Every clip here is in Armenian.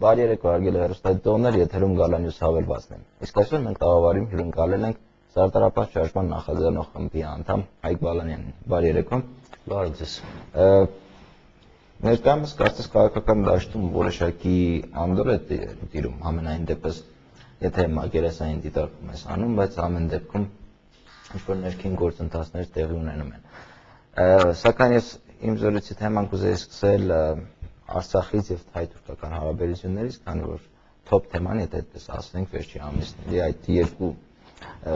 Բարի երեկո հարգելի հեռուստադիտողներ, եթերում Գալանյուս հավելվածն եմ։ Իսկ այսօր մենք տաղավարում հյուրընկալել ենք Սարտարապատ շարժման նախաձեռնող խմբի անդամ Հայկ Բալանյանին։ Բարի երեկո։ Բարի ձեզ։ Ներկայումս կարծես քաղաքական դաշտում որոշակի անդորր է տիրում, ամենայն դեպս, եթե մակերեսային դիտարկում ես անում, բայց ամեն դեպքում ինչ-որ ներքին գործընթացներ տեղի ունենում են։ Սակայն ես իմ զրույցի թեման կուզեի սկսել Արցախից եւ հայ-թուրքական հարաբերություններից, քանի որ top թեման, եթե այդպես ասենք, վերջի ամիսների այդ երկու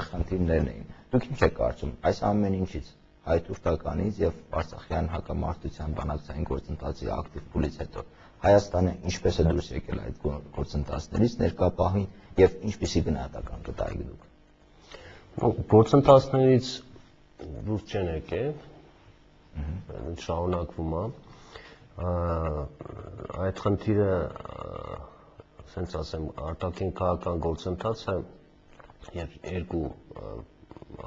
խնդիրներն էին։ Դուք ինչ եք կարծում այս ամեն ինչից, հայ-թուրքականից եւ արցախյան հակամարտության բանակցային գործընթացի ակտիվ փուլից հետո Հայաստանը ինչպես է դուրս եկել այդ գործընթացներից ներկա պահին եւ ինչպիսի գնահատական կտայիք դուք։ Գործընթացներից դուրս չեն եկել, շարունակվում է։ Այդ խնդիրը, ասենց ասեմ, արտաքին քաղաքական գործընթացը եւ երկու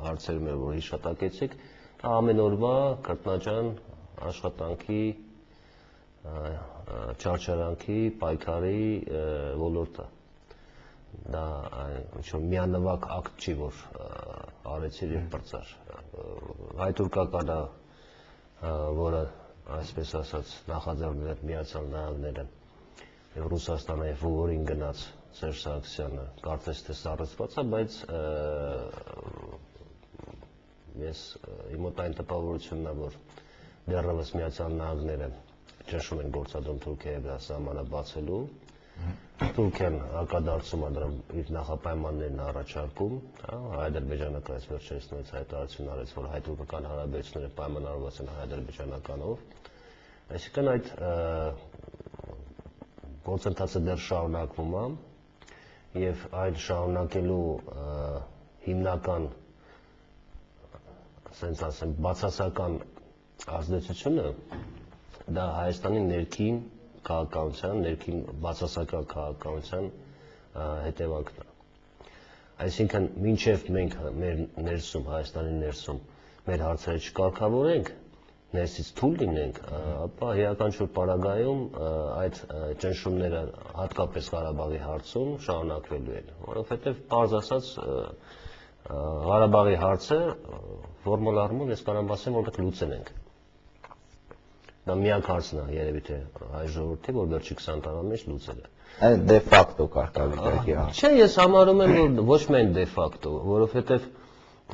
հարցերում էր, որ հիշատակեցիք, դա ամեն օրվա քրտնաջան աշխատանքի, չարչարանքի, պայքարի ոլորտը։ Դա ինչ-որ միանվագ ակտ չի, որ արեցիր եւ բրծար։ Հայ-թուրքականը, որը այսպես ասած նախաձեռնել են Միացյալ Նահանգները եւ Ռուսաստանը եւ որին գնաց Սերժ Սարգսյանը, կարծես թե սառեցված է, բայց ես իմ մոտ այն տպավորությունն է, որ դեռևս Միացյալ Նահանգները ճնշում են գործադրում Թուրքիայի վրա սահմանը բացելու, Թուրքիան հակադարձում է դրան իր նախապայմաններն առաջարկում, Հայ-ադրբեջանը կայաց վերջերս նույնց հայտարարություն արեց, որ հայ-թուրքական հարաբերությունները պայմանավորված են հայ-ադրբեջանականով, այսինքն այդ գործընթացը դեռ շարունակվում է եւ այն շարունակելու հիմնական, ասենց ասեմ, բացասական ազդեցությունը դա Հայաստանի ներքին քաղաքականության, ներքին բացասական քաղաքականության հետևանքն է։ Այսինքն, մինչև մենք մեր ներսում, Հայաստանի ներսում մեր հարցերը չկարգավորենք, ներսից թույլ լինենք, ապա յուրաքանչյուր պարագայում այդ ճնշումները հատկապես Ղարաբաղի հարցում շարունակվելու են, որովհետև պարզ ասած Ղարաբաղի հարցը ֆորմալ առումով ես կարող եմ ասեմ, որ մենք լուծել ենք։ Դա միակ հարցն է, երևի թե հայ ժողովրդի, որ վերջի 20 տարվա մեջ լուծել է։ Այդ դե ֆակտո կարգավիճակի հարց։ Չէ, ես համարում եմ, որ ոչ միայն դե ֆակտո, որովհետև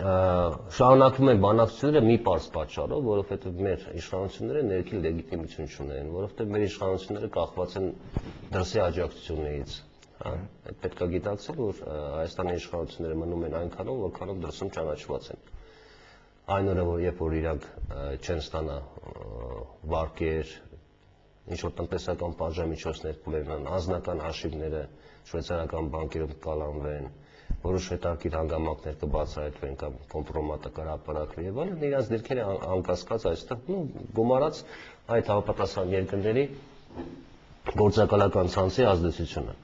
շարունակվում են բանակցությունները մի պարզ պատճառով, որովհետև մեր իշխանությունները ներքին լեգիտիմություն չունեն, որովհետև մեր իշխանությունները կախված են դրսի աջակցություններից։ Այդ պետք է գիտակցել, որ Հայաստանի իշխանությունները մնում են այնքանով, որքանով դրսում ճանաչված են։ Այն օրը, որ երբ որ իրանք չեն ստանա վարկեր, ինչ-որ տնտեսական պատժամիջոցներ կունենան, անձնական հաշիվները շվեյցարական բանկերում կկալանվեն, որոշ հետաքրքիր հանգամանքներ կբացահայտվեն կամ կոմպրոմատը կհրապարակվի եւ այլն, իրանց դիրքերը անկասկած այստեղ գումարած այդ համապատասխան երկրների գործակալական ցանցի ազդեցությունը,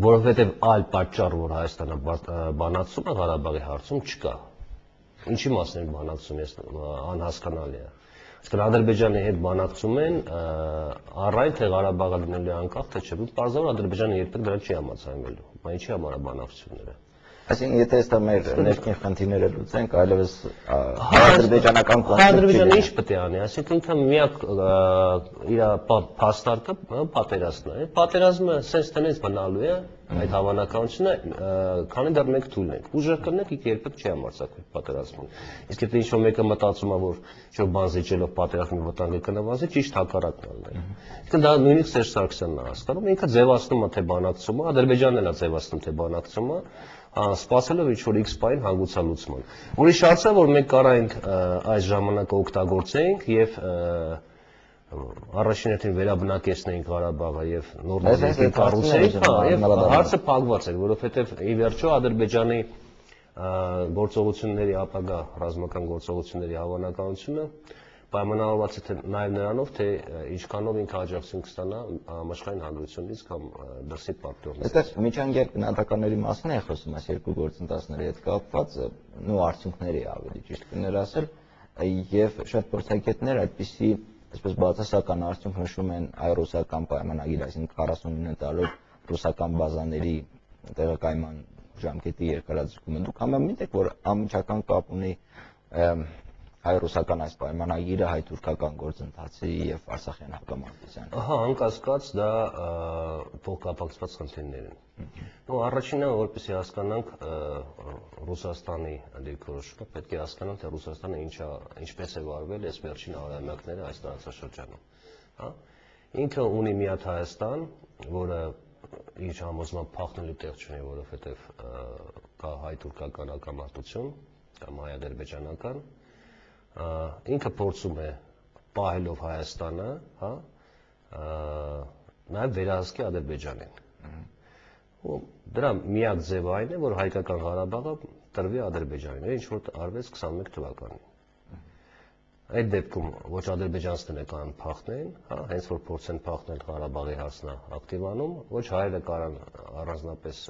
որովհետեւ այլ պատճառ, որ Հայաստանը բանակցում է Ղարաբաղի հարցում չկա։ Ինչի մասն են բանակցում, ես անհասկանալի է։ Այսինքն Ադրբեջանի հետ բանակցում են առայն թե Ղարաբաղը լինելու է անկախ թե չէ, պարզաբար Ադրբեջանը երբեք դրան չի համաձայնվելու։ Բայց ինչի համար է բանակցությունները։ Այսինքն եթե այստեղ մեր ներքին խնդիրները լուծենք, այլևս ադրբեջանական Ադրբեջանը ինչ պետք է անի, այսինքն ինքը միակ իր փաստարկը պատերազմն է։ Պատերազմը sense տնից մնալու է այդ հավանականությունը, քանի դեռ մենք թույլ ենք։ Ուժեղ կնենք, ինքը երբեք չի համարձակվի պատերազմին։ Իսկ եթե ինչ-որ մեկը մտածում է, որ ինչ-որ բան զիջելով պատերազմի վտանգը կնվազի, ճիշտ հակառակն է։ Այսինքն դա նույնիսկ Սերժ Սարգսյանն է հասկանում, ինքը ձևացնում է թե բանակցումը, Ադրբեջանն էլ է ձևացնում թե բանակցումը, սպասելով ինչ-որ X պայն հանգուցալուծման։ Ուրիշ հարց է, որ մենք կարայինք այս ժամանակը օգտագործենք եւ առաջին հերթին վերաբնակեցնենք Ղարաբաղը եւ նորմալ կառուցենք, եւ հարցը փակված էր, որովհետեւ ի վերջո Ադրբեջանի գործողությունների ապագա ռազմական գործողությունների հավանականությունը պայմանավորված է նաեւ նրանով, թե ինչքանով ինքը աջակցություն կստանա համաշխարհային հանրությունից կամ դրսի պարտներից։ Այստեղ միջանկյալ գնահատականների մասին է խոսում, այս երկու գործընթացների հետ կապված, նո արդյունքների ավելի ճիշտ կներ ասել, եւ շատ փորձագետներ այդպիսի այսպես բացասական արդյունք նշում են հայ-ռուսական պայմանագիր, այսինքն 49 տարով ռուսական բազաների տեղակայման ժամկետի երկարաձգումը։ Դուք համեմատեք եք, որ անմիջական կապ ունի հայ-ռուսական այս պայմանագիրը հայ-թուրքական գործընթացի եւ Արցախյան հակամարտության։ Ահա, անկասկած դա փոխկապակցված խնդիրներ են։ Ու առաջինը, որպեսզի հասկանանք Ռուսաստանի դիրքորոշումը, պետք է հասկանանք, թե Ռուսաստանը ինչպես է վարվել այս վերջին արամյակները այս տարածաշրջանում։ Հա։ Ինքը ունի մի հատ Հայաստան, որը իր համոզմամբ փախնելու տեղ չունի, որովհետև կա հայ-թուրքական հակամարտություն կամ հայ-ադրբեջանական, ինքը փորձում է պահելով Հայաստանը, հա, նաև վերահսկի Ադրբեջանին։ Ու դրա միակ ձևը այն է, որ հայկական Ղարաբաղը տրվի Ադրբեջանին, ինչ որ արվեց 21 թվականին։ Այդ դեպքում ոչ ադրբեջանցիները կան փախնեն, հա, հենց որ փորձեն փախնել Ղարաբաղի հարցն ակտիվանում, ոչ հայերը կարան առանձնապես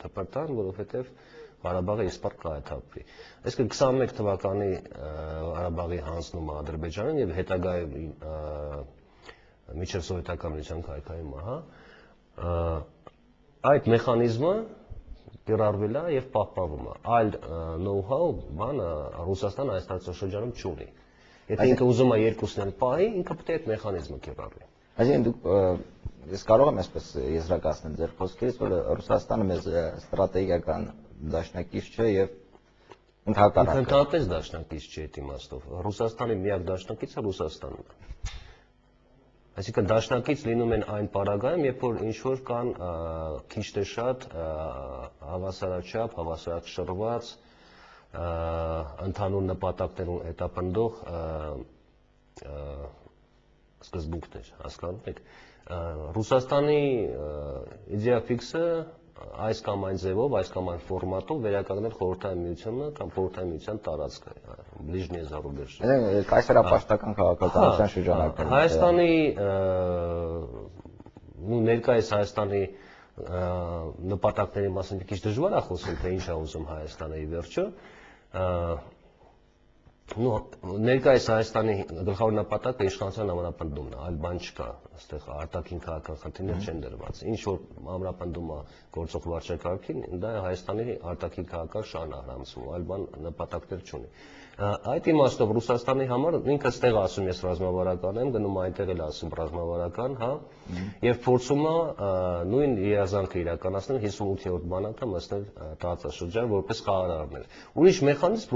թպրտան, որովհետև Ղարաբաղը իսպառ կայաթափվի։ Այսինքն 21 թվականի Ղարաբաղի հանձնումը Ադրբեջանին եւ հետագայում միջև սովետական միության քայքայումը, հա, այդ մեխանիզմը կիրառվել է եւ պահպանվում է։ Այլ know-how բանը Ռուսաստանը այս տարածաշրջանում չունի։ Եթե ինքը ուզում է երկուսն էլ պահի, ինքը պետք է այդ մեխանիզմը կիրառի։ Այսինքն դուք ես կարող եմ այսպես եզրակացնել ձեր խոսքերից, որ Ռուսաստանը մեզ ստրատեգիական դաշնակից չէ եւ ընդհակառակը։ Ընդհանրապես դաշնակից չէ այդ իմաստով։ Ռուսաստանի միակ դաշնակիցը Ռուսաստանն է։ Այսինքն դաշնակից լինում են այն պարագայում, երբ որ ինչ որ կան քիչ թե շատ հավասարաչափ, հավասարակշռված ընդհանուր նպատակներուն հետապնդող սկզբունքներ, հասկանում եք։ Ռուսաստանի իդեա ֆիքսը այս կամ այն ձևով, այս կամ այն ֆորմատով վերականգնել խորհրդային միությունը կամ խորհրդային միության տարածքը, բլիժնիե զարուբերժը։ Կայսերապաշտական քաղաքականության շրջանակներում։ Հայաստանի ներկայիս Հայաստանի նպատակների մասին մի քիչ դժվար է խոսել, թե ինչ է ուզում Հայաստանը ի վերջո։ Ներկայիս Հայաստանի գլխավոր նպատակը իշխանության ամրապնդումն է, այլ բան չկա, այստեղ արտաքին քաղաքական խնդիրներ չեն դրված։ Ինչ որ ամրապնդումը գործող վարչակարգին, դա Հայաստանի արտաքին քաղաքական շահն է հрамցում, այլ բան նպատակներ չունի։ Այդ իմաստով Ռուսաստանի համար ինքը ստեղ ասում ես ռազմավարական եմ, գնում այնտեղ էլ ասում ռազմավարական, հա, եւ փորձում է նույն երազանքը իրականացնել 58-րդ բանակը մտնել տարածաշրջան որպես խաղարարներ։ Ուրիշ մեխանիզմ